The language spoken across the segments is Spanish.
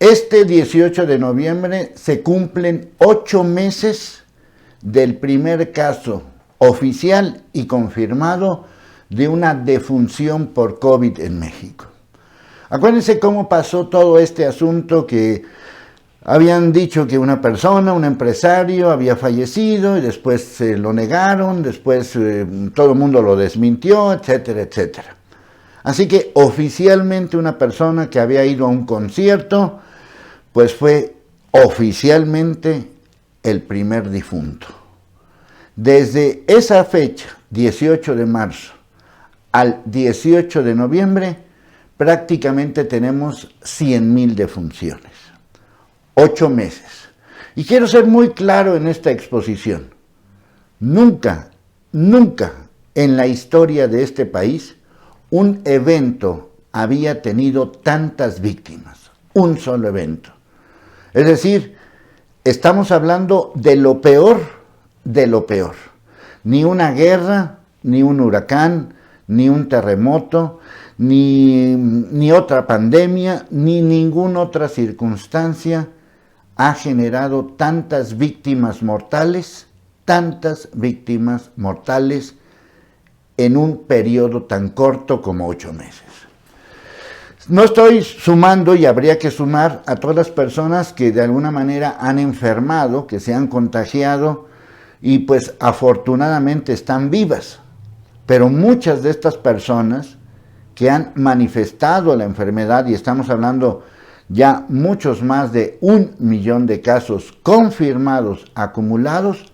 Este 18 de noviembre se cumplen 8 meses del primer caso oficial y confirmado de una defunción por COVID en México. Acuérdense cómo pasó todo este asunto, que habían dicho que una persona, un empresario, había fallecido y después se lo negaron, después todo el mundo lo desmintió, etcétera, etcétera. Así que oficialmente una persona que había ido a un concierto, pues fue oficialmente el primer difunto. Desde esa fecha, 18 de marzo, al 18 de noviembre, prácticamente tenemos 100,000 defunciones. 8 meses. Y quiero ser muy claro en esta exposición. Nunca en la historia de este país un evento había tenido tantas víctimas. Un solo evento. Es decir, estamos hablando de lo peor de lo peor. Ni una guerra, ni un huracán, ni un terremoto, ni otra pandemia, ni ninguna otra circunstancia ha generado tantas víctimas mortales en un periodo tan corto como 8 meses. No estoy sumando, y habría que sumar, a todas las personas que de alguna manera han enfermado, que se han contagiado y pues afortunadamente están vivas. Pero muchas de estas personas que han manifestado la enfermedad, y estamos hablando ya muchos más de 1 millón de casos confirmados, acumulados,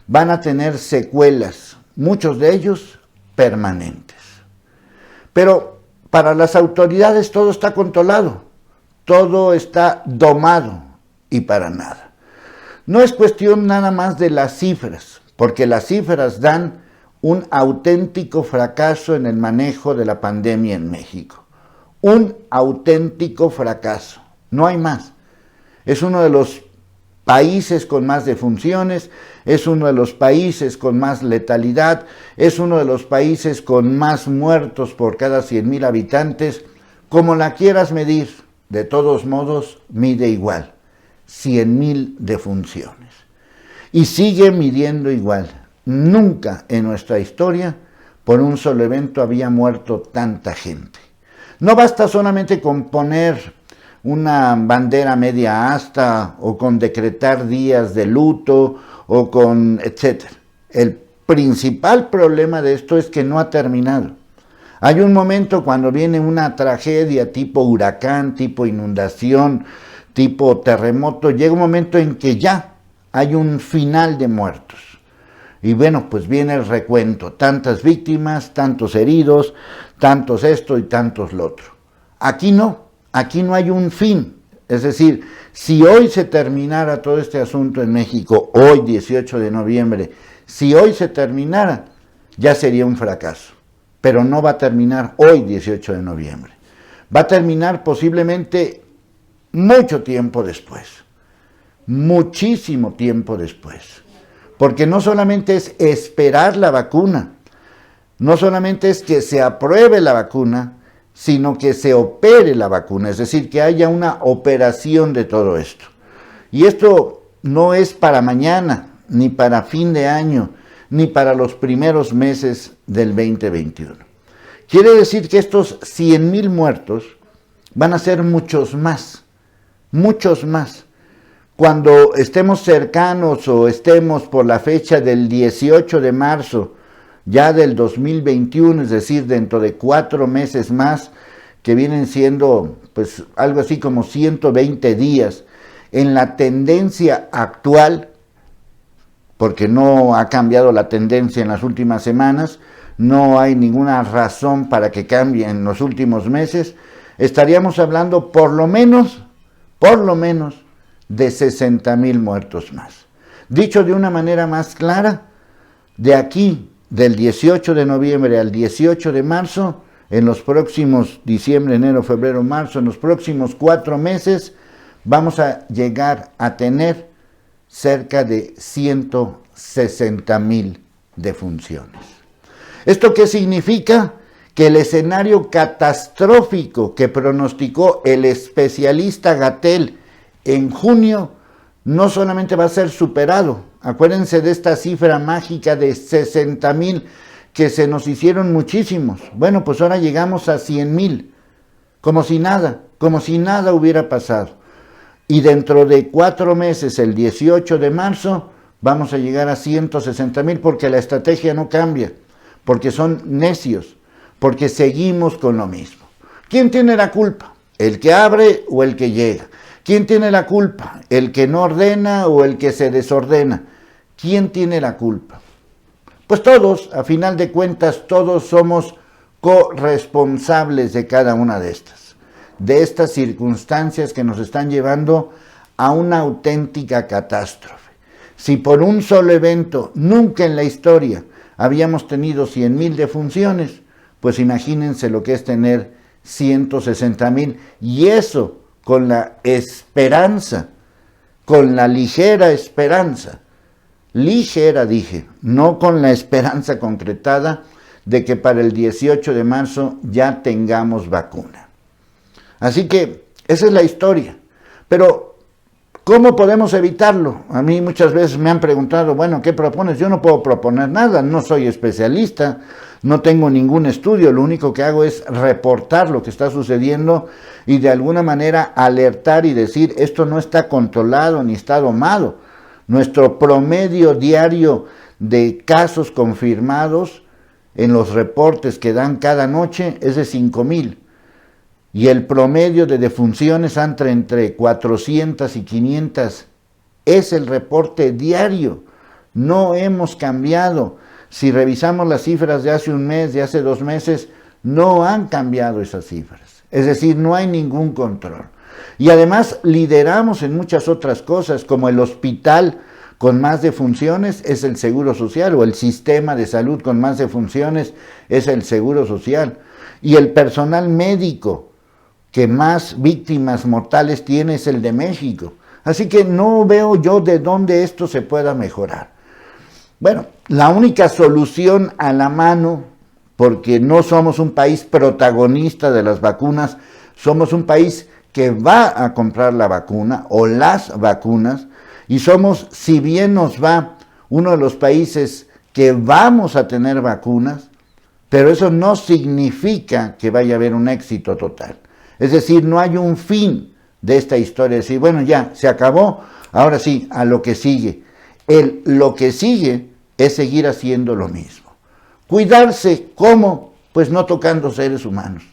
van a tener secuelas, muchos de ellos permanentes. Pero para las autoridades todo está controlado, todo está domado y para nada. No es cuestión nada más de las cifras, porque las cifras dan un auténtico fracaso en el manejo de la pandemia en México. Un auténtico fracaso, no hay más. Es uno de los países con más defunciones, es uno de los países con más letalidad, es uno de los países con más muertos por cada 100,000 habitantes. Como la quieras medir, de todos modos, mide igual, 100,000 defunciones. Y sigue midiendo igual. Nunca en nuestra historia por un solo evento había muerto tanta gente. No basta solamente con poner una bandera media asta o con decretar días de luto o con etcétera. El principal problema de esto es que no ha terminado. Hay un momento cuando viene una tragedia tipo huracán, tipo inundación, tipo terremoto, llega un momento en que ya hay un final de muertos. Y bueno, pues viene el recuento, tantas víctimas, tantos heridos, tantos esto y tantos lo otro. Aquí no hay un fin. Es decir, si hoy se terminara todo este asunto en México, hoy 18 de noviembre, si hoy se terminara, ya sería un fracaso. Pero no va a terminar hoy 18 de noviembre. Va a terminar posiblemente mucho tiempo después, muchísimo tiempo después. Porque no solamente es esperar la vacuna, no solamente es que se apruebe la vacuna, sino que se opere la vacuna, es decir, que haya una operación de todo esto. Y esto no es para mañana, ni para fin de año, ni para los primeros meses del 2021. Quiere decir que estos 100,000 muertos van a ser muchos más. Cuando estemos cercanos o estemos por la fecha del 18 de marzo ya del 2021, es decir, dentro de 4 meses más, que vienen siendo pues algo así como 120 días, en la tendencia actual, porque no ha cambiado la tendencia en las últimas semanas, no hay ninguna razón para que cambie en los últimos meses, estaríamos hablando por lo menos, de 60,000 muertos más. Dicho de una manera más clara, de aquí, del 18 de noviembre al 18 de marzo, en los próximos diciembre, enero, febrero, marzo, en los próximos 4 meses, vamos a llegar a tener cerca de 160,000 defunciones. ¿Esto qué significa? que el escenario catastrófico que pronosticó el especialista Gatell en junio no solamente va a ser superado. Acuérdense de esta cifra mágica de 60,000 que se nos hicieron muchísimos. Bueno, pues ahora llegamos a 100,000, como si nada hubiera pasado. Y dentro de 4 meses, el 18 de marzo, vamos a llegar a 160,000 porque la estrategia no cambia, porque son necios, porque seguimos con lo mismo. ¿Quién tiene la culpa? ¿El que abre o el que llega? ¿Quién tiene la culpa? ¿El que no ordena o el que se desordena? ¿Quién tiene la culpa? Pues todos, a final de cuentas, todos somos corresponsables de cada una de estas circunstancias que nos están llevando a una auténtica catástrofe. Si por un solo evento nunca en la historia habíamos tenido 100,000 defunciones, pues imagínense lo que es tener 160,000, y eso con la esperanza, con la ligera esperanza, ligera dije, no con la esperanza concretada de que para el 18 de marzo ya tengamos vacuna. Así que esa es la historia. Pero ¿cómo podemos evitarlo? A mí muchas veces me han preguntado, bueno, ¿qué propones? Yo no puedo proponer nada, no soy especialista, no tengo ningún estudio, lo único que hago es reportar lo que está sucediendo y de alguna manera alertar y decir, esto no está controlado ni está domado. Nuestro promedio diario de casos confirmados en los reportes que dan cada noche es de 5,000. Y el promedio de defunciones entre 400 y 500. Es el reporte diario. No hemos cambiado. Si revisamos las cifras de hace un mes, de hace 2 meses, no han cambiado esas cifras. Es decir, no hay ningún control. Y además lideramos en muchas otras cosas, como el hospital con más defunciones es el Seguro Social, o el sistema de salud con más defunciones es el Seguro Social. Y el personal médico que más víctimas mortales tiene es el de México. Así que no veo yo de dónde esto se pueda mejorar. Bueno, la única solución a la mano, porque no somos un país protagonista de las vacunas, somos un país que va a comprar la vacuna o las vacunas, y somos, si bien nos va, uno de los países que vamos a tener vacunas, pero eso no significa que vaya a haber un éxito total. Es decir, no hay un fin de esta historia, decir, bueno, ya, se acabó, ahora sí, a lo que sigue. Lo que sigue es seguir haciendo lo mismo. Cuidarse, ¿cómo? Pues no tocando seres humanos.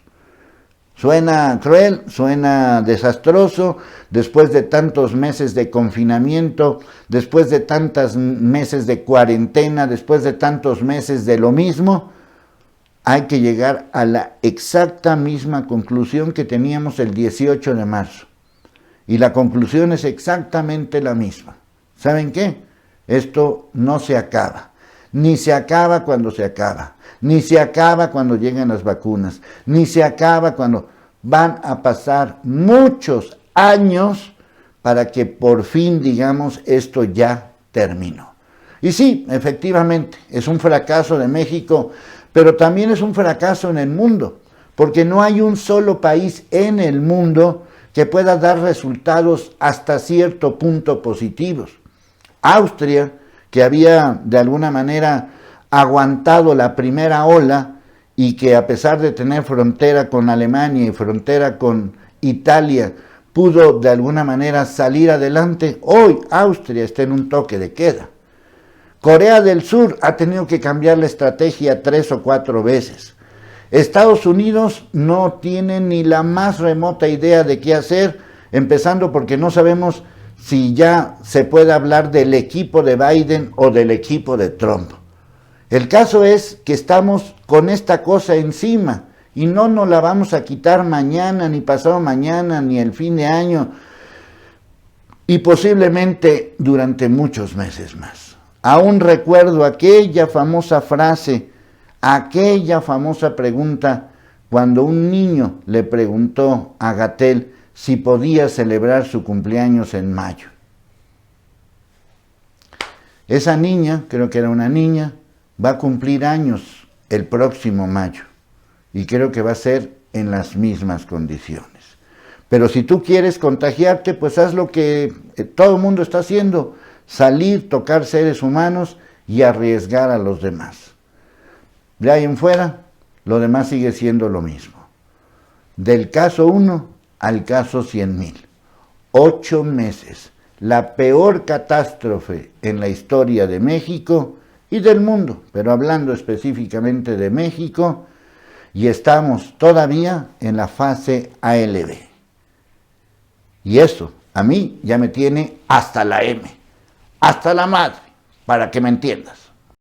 Suena cruel, suena desastroso, después de tantos meses de confinamiento, después de tantos meses de cuarentena, después de tantos meses de lo mismo, hay que llegar a la exacta misma conclusión que teníamos el 18 de marzo. Y la conclusión es exactamente la misma. ¿Saben qué? Esto no se acaba. Ni se acaba cuando se acaba. Ni se acaba cuando llegan las vacunas. Ni se acaba cuando van a pasar muchos años para que por fin digamos esto ya terminó. Y sí, efectivamente, es un fracaso de México, pero también es un fracaso en el mundo, porque no hay un solo país en el mundo que pueda dar resultados hasta cierto punto positivos. Austria, que había de alguna manera aguantado la primera ola y que a pesar de tener frontera con Alemania y frontera con Italia, pudo de alguna manera salir adelante, hoy Austria está en un toque de queda. Corea del Sur ha tenido que cambiar la estrategia 3 o 4 veces. Estados Unidos no tiene ni la más remota idea de qué hacer, empezando porque no sabemos si ya se puede hablar del equipo de Biden o del equipo de Trump. El caso es que estamos con esta cosa encima y no nos la vamos a quitar mañana, ni pasado mañana, ni el fin de año, y posiblemente durante muchos meses más. Aún recuerdo aquella famosa frase, aquella famosa pregunta, cuando un niño le preguntó a Gatell si podía celebrar su cumpleaños en mayo. Esa niña, creo que era una niña, va a cumplir años el próximo mayo. y creo que va a ser en las mismas condiciones. Pero si tú quieres contagiarte, pues haz lo que todo el mundo está haciendo, salir, tocar seres humanos y arriesgar a los demás. De ahí en fuera, lo demás sigue siendo lo mismo. Del caso 1 al caso 100,000. 8 meses. La peor catástrofe en la historia de México y del mundo, pero hablando específicamente de México, y estamos todavía en la fase ALB. Y eso a mí ya me tiene hasta la M, hasta la madre, para que me entiendas.